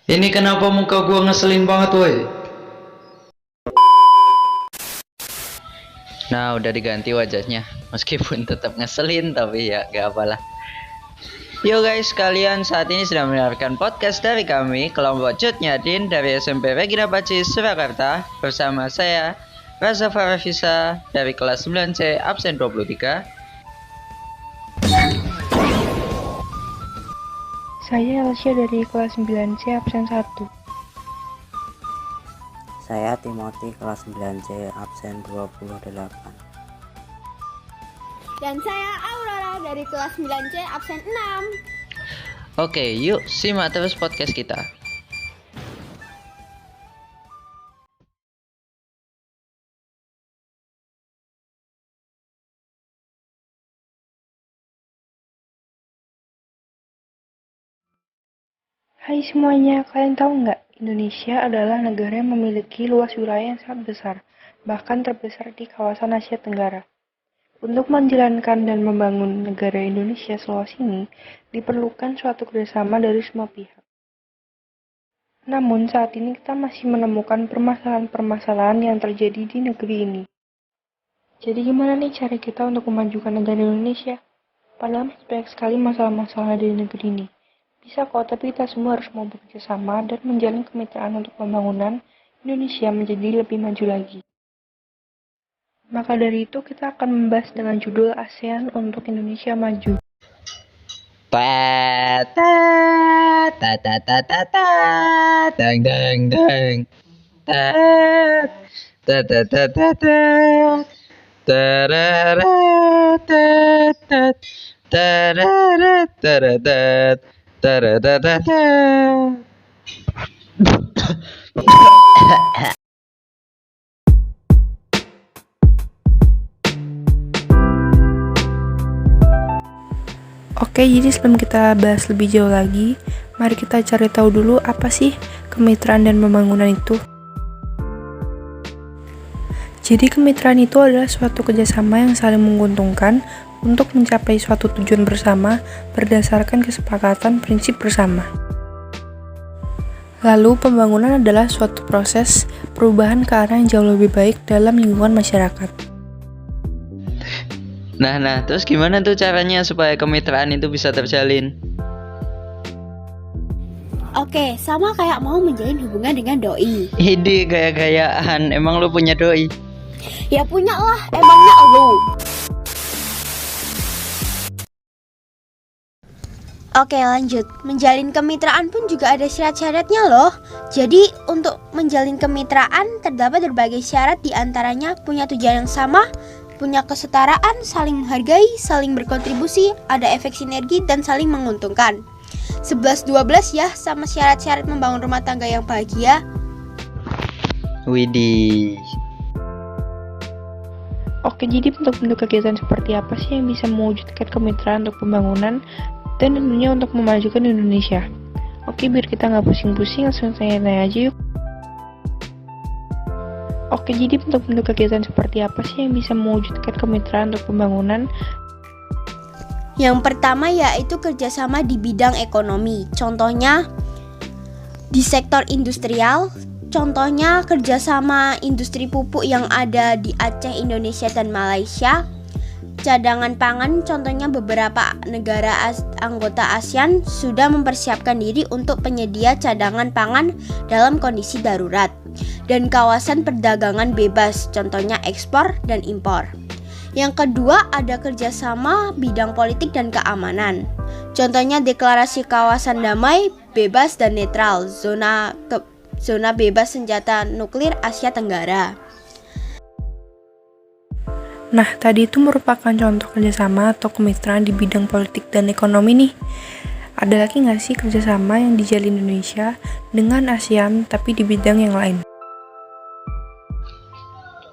Ini kenapa muka gua ngeselin banget woi? Nah, udah diganti wajahnya. Meskipun tetap ngeselin tapi ya gak apalah. Yo guys, kalian saat ini sedang mendengarkan podcast dari kami, kelompok Cut Nyadin dari SMP Regina Pacis, Surakarta. Bersama saya, Raza Farafisa dari kelas 9C, absen 23. Saya Elsia dari kelas 9C absen 1. Saya Timothy kelas 9C absen 28. Dan saya Aurora dari kelas 9C absen 6. Oke, yuk simak terus podcast kita. Hai semuanya, kalian tahu nggak? Indonesia adalah negara yang memiliki luas wilayah yang sangat besar, bahkan terbesar di kawasan Asia Tenggara. Untuk menjalankan dan membangun negara Indonesia seluas ini, diperlukan suatu kerjasama dari semua pihak. Namun saat ini kita masih menemukan permasalahan-permasalahan yang terjadi di negeri ini. Jadi gimana nih cara kita untuk memajukan negara Indonesia? Padahal banyak sekali masalah-masalah di negeri ini. Bisa kok, tapi kita semua harus mau bekerja sama dan menjalin kemitraan untuk pembangunan Indonesia menjadi lebih maju lagi. Maka dari itu kita akan membahas dengan judul ASEAN untuk Indonesia Maju. Dang dang dang. Oke, jadi sebelum kita bahas lebih jauh lagi, mari kita cari tahu dulu apa sih kemitraan dan pembangunan itu. Jadi kemitraan itu adalah suatu kerjasama yang saling menguntungkan untuk mencapai suatu tujuan bersama berdasarkan kesepakatan prinsip bersama. Lalu pembangunan adalah suatu proses perubahan ke arah yang jauh lebih baik dalam lingkungan masyarakat. Nah, terus gimana tuh caranya supaya kemitraan itu bisa terjalin? Oke, sama kayak mau menjalin hubungan dengan doi. Ide gaya-gayaan, emang lu punya doi? Ya punya lah, emangnya lu. Oke lanjut, menjalin kemitraan pun juga ada syarat-syaratnya loh. Jadi untuk menjalin kemitraan terdapat berbagai syarat, diantaranya punya tujuan yang sama, punya kesetaraan, saling menghargai, saling berkontribusi, ada efek sinergi, dan saling menguntungkan. 11-12 ya, sama syarat-syarat membangun rumah tangga yang bahagia. Widih. Oke, jadi bentuk-bentuk kegiatan seperti apa sih yang bisa mewujudkan kemitraan untuk pembangunan dan tentunya untuk memajukan Indonesia? Oke, biar kita nggak pusing-pusing, langsung tanya-tanya aja yuk. Oke, jadi bentuk-bentuk kegiatan seperti apa sih yang bisa mewujudkan kemitraan untuk pembangunan? Yang pertama yaitu kerjasama di bidang ekonomi. Contohnya di sektor industrial, contohnya kerjasama industri pupuk yang ada di Aceh, Indonesia, dan Malaysia. Cadangan pangan, contohnya beberapa negara anggota ASEAN sudah mempersiapkan diri untuk penyedia cadangan pangan dalam kondisi darurat. Dan kawasan perdagangan bebas, contohnya ekspor dan impor. Yang kedua ada kerjasama bidang politik dan keamanan. Contohnya deklarasi kawasan damai, bebas dan netral, zona bebas senjata nuklir Asia Tenggara. Nah, tadi itu merupakan contoh kerjasama atau kemitraan di bidang politik dan ekonomi nih. Ada lagi nggak sih kerjasama yang dijalin Indonesia dengan ASEAN tapi di bidang yang lain?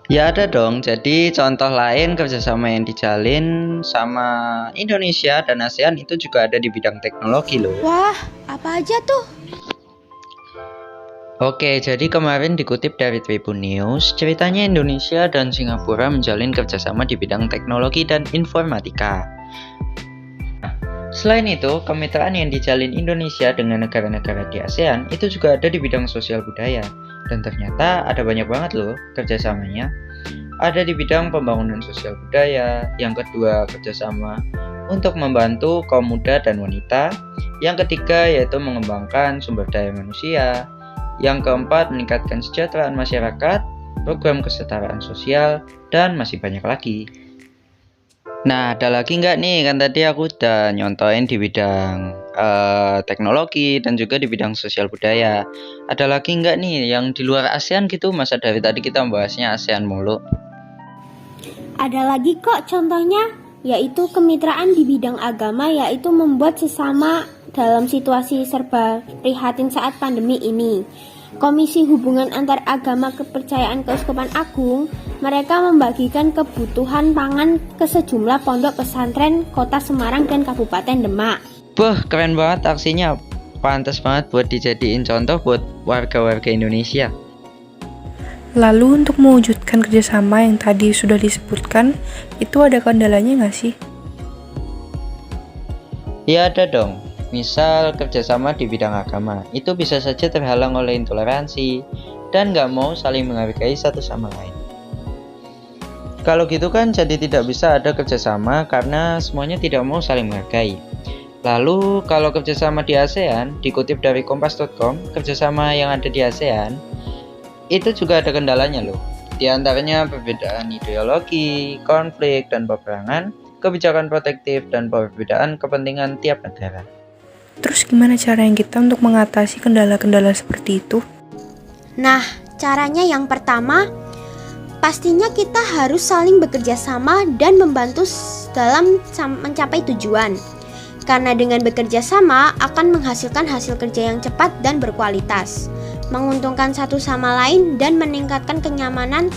Ya ada dong, jadi contoh lain kerjasama yang dijalin sama Indonesia dan ASEAN itu juga ada di bidang teknologi loh. Wah, apa aja tuh? Oke, jadi kemarin dikutip dari Tribun News, ceritanya Indonesia dan Singapura menjalin kerjasama di bidang teknologi dan informatika. Nah, Selain itu, kemitraan yang dijalin Indonesia dengan negara-negara di ASEAN itu juga ada di bidang sosial budaya. Dan ternyata ada banyak banget loh kerjasamanya. Ada di bidang pembangunan sosial budaya, yang kedua kerjasama untuk membantu kaum muda dan wanita, yang ketiga yaitu mengembangkan sumber daya manusia, yang keempat meningkatkan kesejahteraan masyarakat, program kesetaraan sosial, dan masih banyak lagi. Nah, ada lagi nggak nih? Kan tadi aku udah nyontoin di bidang teknologi dan juga di bidang sosial budaya. Ada lagi nggak nih yang di luar ASEAN gitu? Masa dari tadi kita membahasnya ASEAN mulu. Ada lagi kok contohnya, yaitu kemitraan di bidang agama, yaitu membuat sesama dalam situasi serba prihatin saat pandemi ini. Komisi Hubungan Antar Agama Kepercayaan Keuskupan Agung, mereka membagikan kebutuhan pangan ke sejumlah pondok pesantren Kota Semarang dan Kabupaten Demak. Keren banget aksinya. Pantas banget buat dijadiin contoh buat warga-warga Indonesia. Lalu untuk mewujudkan kerjasama yang tadi sudah disebutkan, itu ada kendalanya nggak sih? Ya ada dong. Misal kerjasama di bidang agama, itu bisa saja terhalang oleh intoleransi dan nggak mau saling menghargai satu sama lain. Kalau gitu kan jadi tidak bisa ada kerjasama karena semuanya tidak mau saling menghargai. Lalu kalau kerjasama di ASEAN, dikutip dari kompas.com, kerjasama yang ada di ASEAN itu juga ada kendalanya loh. Di antaranya perbedaan ideologi, konflik dan peperangan, kebijakan protektif dan perbedaan kepentingan tiap negara. Terus gimana cara yang kita untuk mengatasi kendala-kendala seperti itu? Nah, caranya yang pertama, pastinya kita harus saling bekerja sama dan membantu dalam mencapai tujuan. Karena dengan bekerja sama akan menghasilkan hasil kerja yang cepat dan berkualitas, menguntungkan satu sama lain dan meningkatkan kenyamanan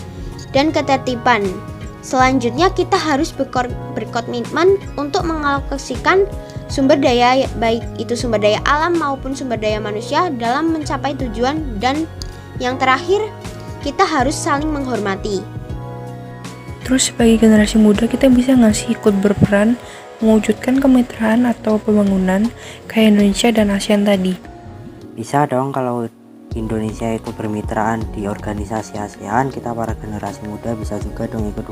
dan ketertiban. Selanjutnya kita harus berkomitmen untuk mengalokasikan sumber daya, baik itu sumber daya alam maupun sumber daya manusia dalam mencapai tujuan. Dan yang terakhir, kita harus saling menghormati. Terus sebagai generasi muda kita bisa nggak sih ikut berperan mewujudkan kemitraan atau pembangunan kayak Indonesia dan ASEAN tadi? Bisa dong, kalau Indonesia ikut bermitraan di organisasi ASEAN, kita para generasi muda bisa juga dong ikut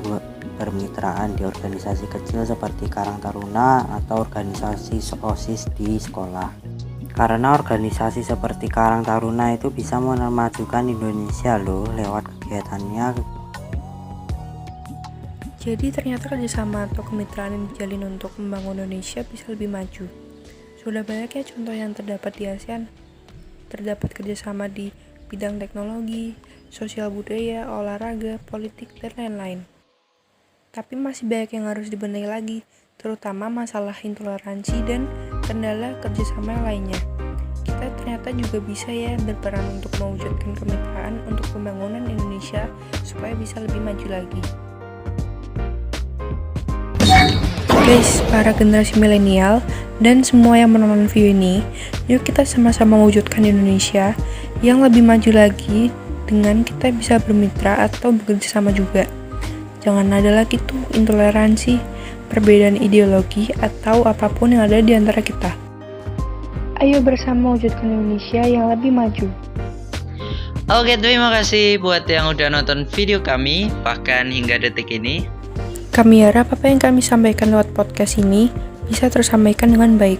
bermitraan di organisasi kecil seperti Karang Taruna atau organisasi OSIS di sekolah. Karena organisasi seperti Karang Taruna itu bisa memajukan Indonesia loh lewat kegiatannya. Jadi ternyata kerjasama atau kemitraan yang dijalin untuk membangun Indonesia bisa lebih maju. Sudah banyak ya contoh yang terdapat di ASEAN. Terdapat kerjasama di bidang teknologi, sosial budaya, olahraga, politik, dan lain-lain. Tapi masih banyak yang harus dibenahi lagi, terutama masalah intoleransi dan kendala kerjasama lainnya. Kita ternyata juga bisa ya berperan untuk mewujudkan kemitraan untuk pembangunan Indonesia supaya bisa lebih maju lagi. Guys, para generasi milenial dan semua yang menonton video ini, yuk kita sama-sama mewujudkan Indonesia yang lebih maju lagi dengan kita bisa bermitra atau bekerja sama juga. Jangan ada lagi tuh intoleransi, perbedaan ideologi, atau apapun yang ada di antara kita. Ayo bersama wujudkan Indonesia yang lebih maju. Oke, terima kasih buat yang udah nonton video kami, bahkan hingga detik ini. Kami harap apa yang kami sampaikan lewat podcast ini bisa tersampaikan dengan baik.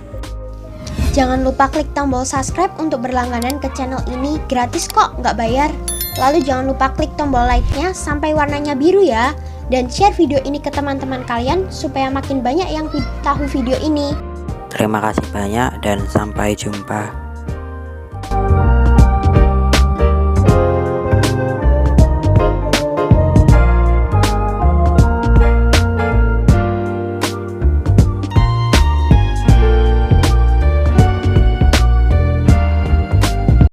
Jangan lupa klik tombol subscribe untuk berlangganan ke channel ini, gratis kok, nggak bayar. Lalu jangan lupa klik tombol like-nya sampai warnanya biru ya. Dan share video ini ke teman-teman kalian supaya makin banyak yang tahu video ini. Terima kasih banyak dan sampai jumpa.